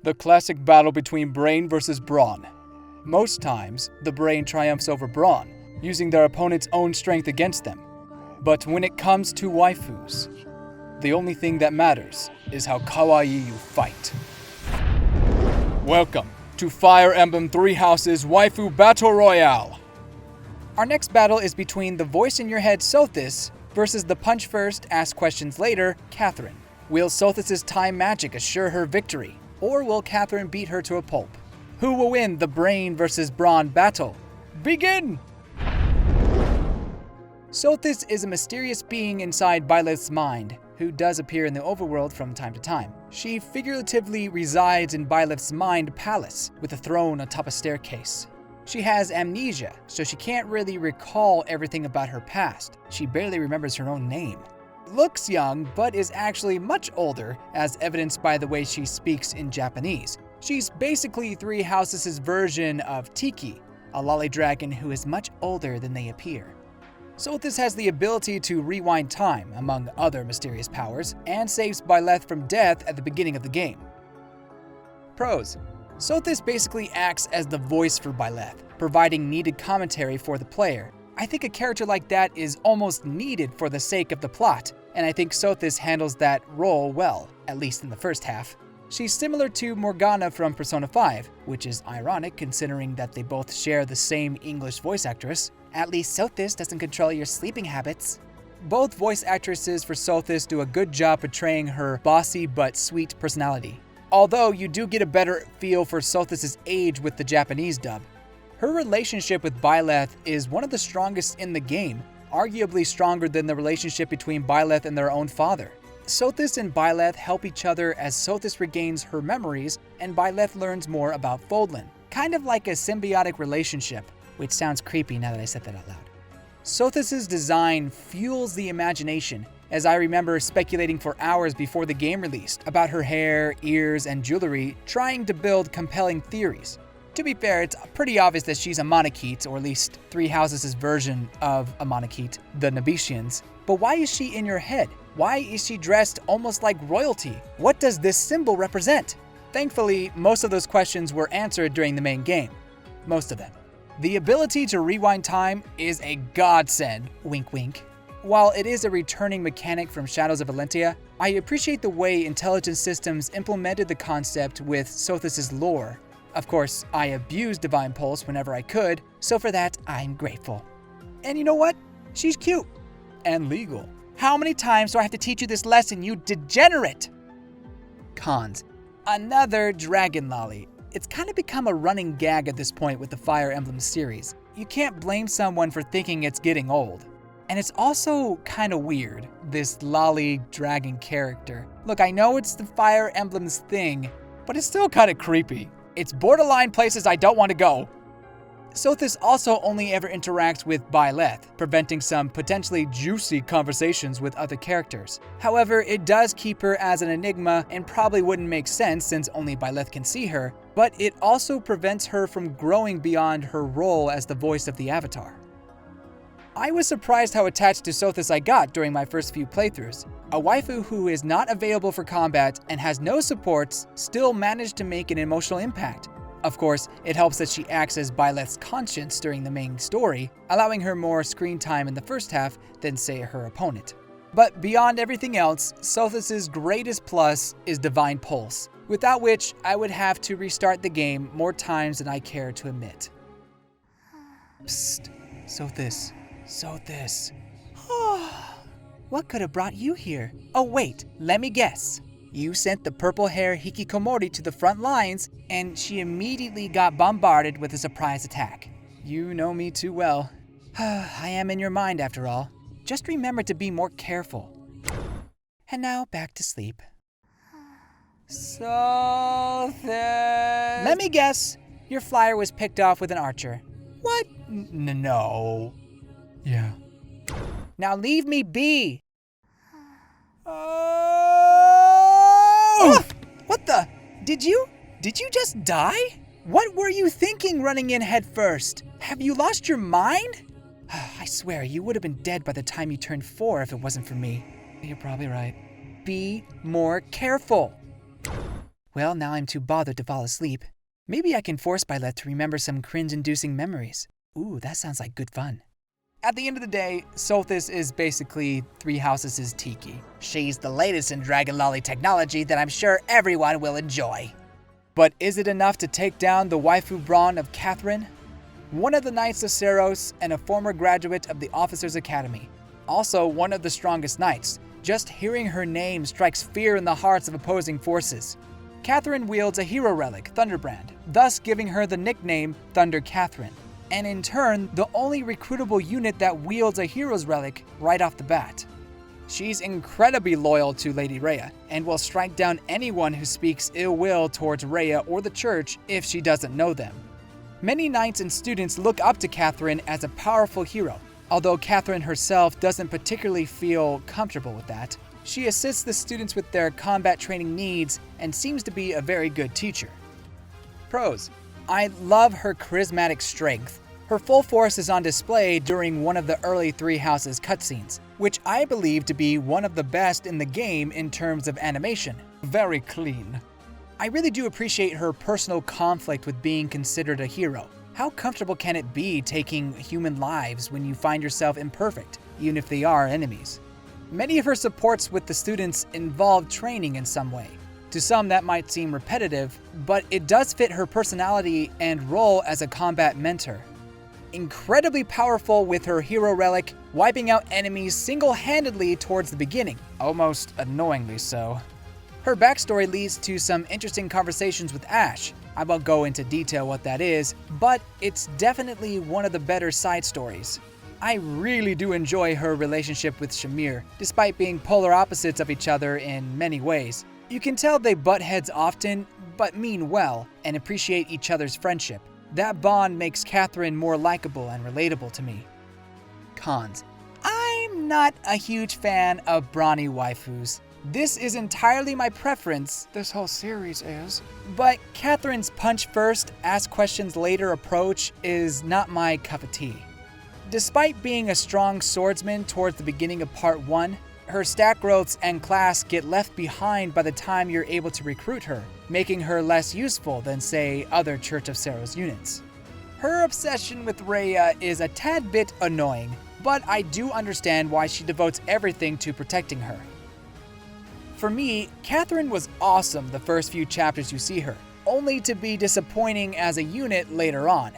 The classic battle between brain versus brawn. Most times, the brain triumphs over brawn, using their opponent's own strength against them. But when it comes to waifus, the only thing that matters is how kawaii you fight. Welcome to Fire Emblem 3 Houses Waifu Battle Royale. Our next battle is between the voice in your head Sothis versus the punch first, ask questions later, Catherine. Will Sothis' time magic assure her victory, or will Catherine beat her to a pulp? Who will win the brain versus brawn battle? Begin! Sothis is a mysterious being inside Byleth's mind, who does appear in the overworld from time to time. She figuratively resides in Byleth's mind palace, with a throne atop a staircase. She has amnesia, so she can't really recall everything about her past. She barely remembers her own name. Looks young, but is actually much older, as evidenced by the way she speaks in Japanese. She's basically 3 Houses' version of Tiki, a loli dragon who is much older than they appear. Sothis has the ability to rewind time, among other mysterious powers, and saves Byleth from death at the beginning of the game. Pros. Sothis basically acts as the voice for Byleth, providing needed commentary for the player. I think a character like that is almost needed for the sake of the plot, and I think Sothis handles that role well, at least in the first half. She's similar to Morgana from Persona 5, which is ironic considering that they both share the same English voice actress. At least Sothis doesn't control your sleeping habits. Both voice actresses for Sothis do a good job portraying her bossy but sweet personality. Although you do get a better feel for Sothis' age with the Japanese dub. Her relationship with Byleth is one of the strongest in the game, arguably stronger than the relationship between Byleth and their own father. Sothis and Byleth help each other as Sothis regains her memories and Byleth learns more about Fodlan. Kind of like a symbiotic relationship, which sounds creepy now that I said that out loud. Sothis' design fuels the imagination, as I remember speculating for hours before the game released about her hair, ears, and jewelry, trying to build compelling theories. To be fair, it's pretty obvious that she's a Monokete, or at least 3 Houses' version of a Monokete, the Nabetians. But why is she in your head? Why is she dressed almost like royalty? What does this symbol represent? Thankfully, most of those questions were answered during the main game. Most of them. The ability to rewind time is a godsend, wink wink. While it is a returning mechanic from Shadows of Valentia, I appreciate the way Intelligent Systems implemented the concept with Sothis' lore. Of course, I abused Divine Pulse whenever I could, so for that, I'm grateful. And you know what? She's cute. And legal. How many times do I have to teach you this lesson, you degenerate? Cons. Another dragon loli. It's kind of become a running gag at this point with the Fire Emblem series. You can't blame someone for thinking it's getting old. And it's also kind of weird, this loli dragon character. Look, I know it's the Fire Emblem's thing, but it's still kind of creepy. It's borderline places I don't want to go. Sothis also only ever interacts with Byleth, preventing some potentially juicy conversations with other characters. However, it does keep her as an enigma and probably wouldn't make sense since only Byleth can see her, but it also prevents her from growing beyond her role as the voice of the Avatar. I was surprised how attached to Sothis I got during my first few playthroughs. A waifu who is not available for combat and has no supports still managed to make an emotional impact. Of course, it helps that she acts as Byleth's conscience during the main story, allowing her more screen time in the first half than, say, her opponent. But beyond everything else, Sothis' greatest plus is Divine Pulse, without which I would have to restart the game more times than I care to admit. Psst, Sothis. Sothis. What could have brought you here? Oh wait, let me guess. You sent the purple hair Hikikomori to the front lines, and she immediately got bombarded with a surprise attack. You know me too well. I am in your mind after all. Just remember to be more careful. And now back to sleep. Sothis. Let me guess. Your flyer was picked off with an archer. What? No. Yeah. Now leave me be. Oh! What the? Did you just die? What were you thinking running in head first? Have you lost your mind? I swear, you would have been dead by the time you turned 4 if it wasn't for me. You're probably right. Be more careful. Well, now I'm too bothered to fall asleep. Maybe I can force Byleth to remember some cringe-inducing memories. Ooh, that sounds like good fun. At the end of the day, Sothis is basically Three Houses' Tiki. She's the latest in Dragon Loli technology that I'm sure everyone will enjoy. But is it enough to take down the waifu brawn of Catherine? One of the Knights of Seros and a former graduate of the Officers' Academy. Also one of the strongest knights. Just hearing her name strikes fear in the hearts of opposing forces. Catherine wields a hero relic, Thunderbrand, thus giving her the nickname Thunder Catherine, and in turn, the only recruitable unit that wields a hero's relic right off the bat. She's incredibly loyal to Lady Rhea, and will strike down anyone who speaks ill will towards Rhea or the church if she doesn't know them. Many knights and students look up to Catherine as a powerful hero, although Catherine herself doesn't particularly feel comfortable with that. She assists the students with their combat training needs and seems to be a very good teacher. Pros: I love her charismatic strength. Her full force is on display during one of the early Three Houses cutscenes, which I believe to be one of the best in the game in terms of animation. Very clean. I really do appreciate her personal conflict with being considered a hero. How comfortable can it be taking human lives when you find yourself imperfect, even if they are enemies? Many of her supports with the students involve training in some way. To some that might seem repetitive, but it does fit her personality and role as a combat mentor. Incredibly powerful with her hero relic, wiping out enemies single-handedly towards the beginning, almost annoyingly so. Her backstory leads to some interesting conversations with Ash. I won't go into detail what that is, but it's definitely one of the better side stories. I really do enjoy her relationship with Shamir, despite being polar opposites of each other in many ways. You can tell they butt heads often, but mean well, and appreciate each other's friendship. That bond makes Catherine more likable and relatable to me. Cons: I'm not a huge fan of brawny waifus. This is entirely my preference. This whole series is. But Catherine's punch first, ask questions later approach is not my cup of tea. Despite being a strong swordsman towards the beginning of Part 1, her stat growths and class get left behind by the time you're able to recruit her, making her less useful than, say, other Church of Seros units. Her obsession with Rhea is a tad bit annoying, but I do understand why she devotes everything to protecting her. For me, Catherine was awesome the first few chapters you see her, only to be disappointing as a unit later on.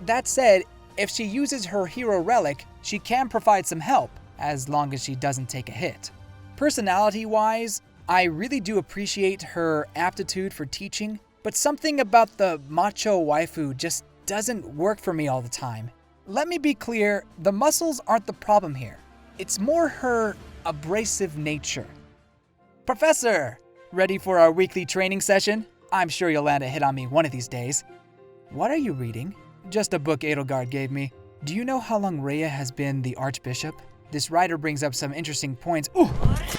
That said, if she uses her hero relic, she can provide some help, as long as she doesn't take a hit. Personality-wise, I really do appreciate her aptitude for teaching, but something about the macho waifu just doesn't work for me all the time. Let me be clear, the muscles aren't the problem here. It's more her abrasive nature. Professor! Ready for our weekly training session? I'm sure you'll land a hit on me one of these days. What are you reading? Just a book Edelgard gave me. Do you know how long Rhea has been the Archbishop? This writer brings up some interesting points. Ooh!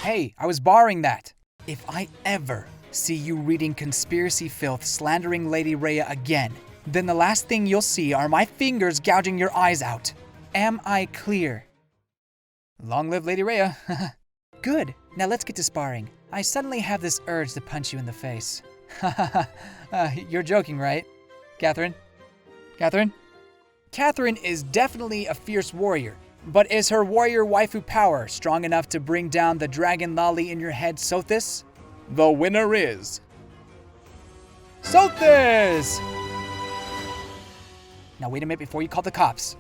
Hey, I was borrowing that. If I ever see you reading conspiracy filth slandering Lady Rhea again, then the last thing you'll see are my fingers gouging your eyes out. Am I clear? Long live Lady Rhea. Good. Now let's get to sparring. I suddenly have this urge to punch you in the face. You're joking, right? Catherine? Catherine is definitely a fierce warrior, but is her warrior waifu power strong enough to bring down the dragon loli in your head, Sothis? The winner is Sothis! Now wait a minute before you call the cops.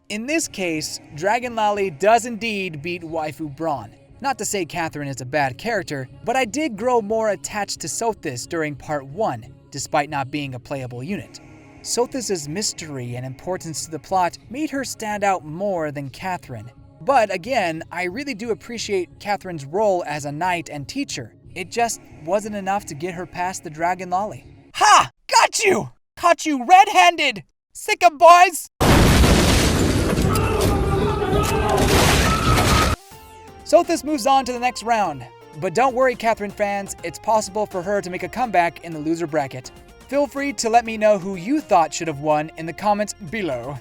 In this case, Dragon Loli does indeed beat waifu brawn. Not to say Catherine is a bad character, but I did grow more attached to Sothis during Part 1, despite not being a playable unit. Sothis' mystery and importance to the plot made her stand out more than Catherine. But again, I really do appreciate Catherine's role as a knight and teacher. It just wasn't enough to get her past the Dragon Loli. Ha! Got you! Caught you red-handed! Sick 'em, boys! Sothis moves on to the next round. But don't worry, Catherine fans, it's possible for her to make a comeback in the loser bracket. Feel free to let me know who you thought should have won in the comments below.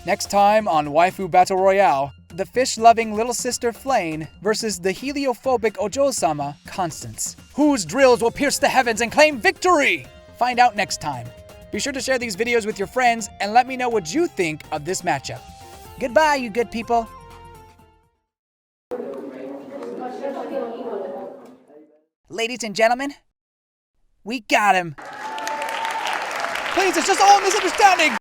Next time on Waifu Battle Royale, the fish-loving little sister Flane versus the heliophobic Ojo-sama, Constance. Whose drills will pierce the heavens and claim victory? Find out next time. Be sure to share these videos with your friends and let me know what you think of this matchup. Goodbye, you good people. Ladies and gentlemen, we got him. Please, it's just all a misunderstanding.